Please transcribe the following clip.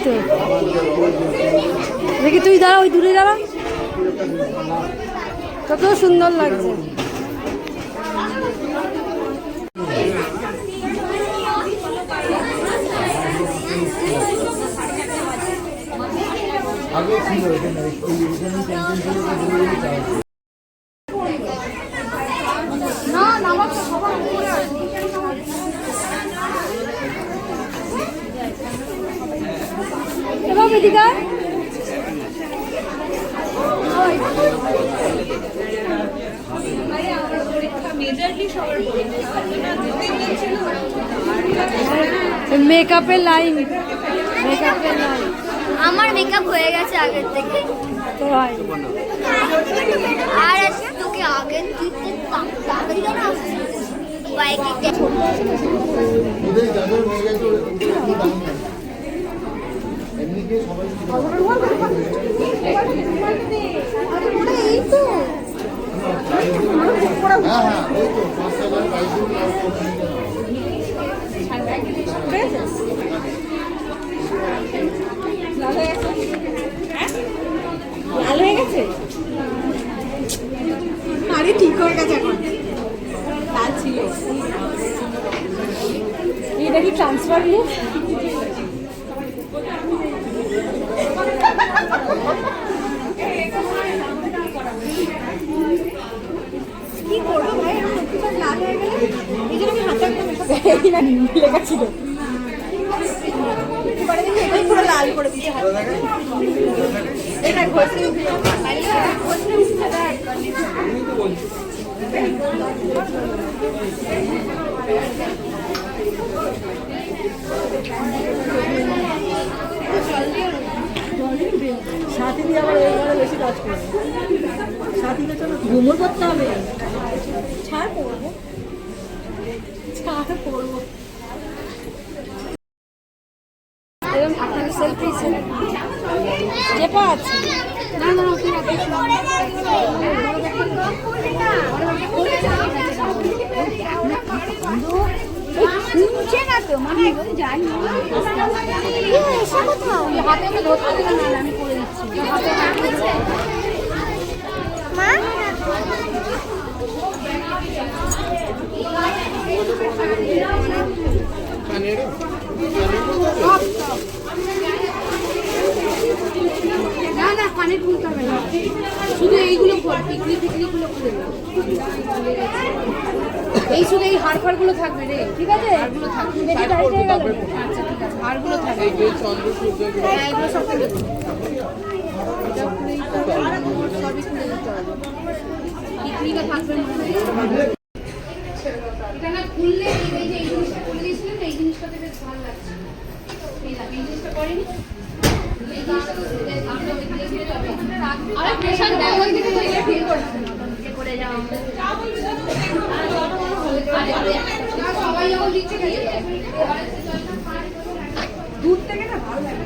তো দেখি তুই দাঁড়া, ওই দূরে দাঁড়া, কত সুন্দর লাগছে। আগে ছিল মেকআপের লাইন, মেকআপের লাইন। আমার মেকআপ হয়ে গেছে আগের থেকে, তো হয় আর আজকে তোকে আগের থেকে বাইকে এই তো ভালো হয়ে গেছে। আরে ঠিক হয়ে গেছে এখন, লাল ছিল। এটা কি ট্রান্সফার লুক? কি করবো ভাই, লাল হয়ে গেলে এই জন্য আমি হাতে লেখা ছিল, পুরো লাল করে দিচ্ছে হাত। সাথী দিয়ে আবার এইবারে বেশি কাজ করবে, সাথীকে চলো ঘুমোর করতে হবে। ছাড় পড়বো, ছাড় পড়বো। এরকম আপনার সেলফি যেটা আছে না না শুনছে না তো, মানে যাই হাতে ধরতে আমি করে দিচ্ছি মা। না না কানে খুলতে হবে না, শুধু এইগুলো টিকলি টিকলিগুলো খুলে দেবো। এই শুধু এই হাড়ফাড়গুলো থাকবে রে, ঠিক আছে? হাড়গুলো থাকবে, আচ্ছা ঠিক আছে, হাড়গুলো থাকবে, এগুলো সব খুলে দেবো, সবই খুলে দিতে হবে। টিকলিটা থাকবে এটা না খুললে, এই যে এই জিনিসটা খুলে দিয়েছিলেন, এই জিনিসটাতে বেশ ভালো লাগছে। এই জিনিসটা করেনি, এই জিনিসটা আরে প্রেশার দেওয়া দিকে ফিল করছে করে যাও সবাই যখন দিচ্ছে দূর থেকে না ভালো লাগে।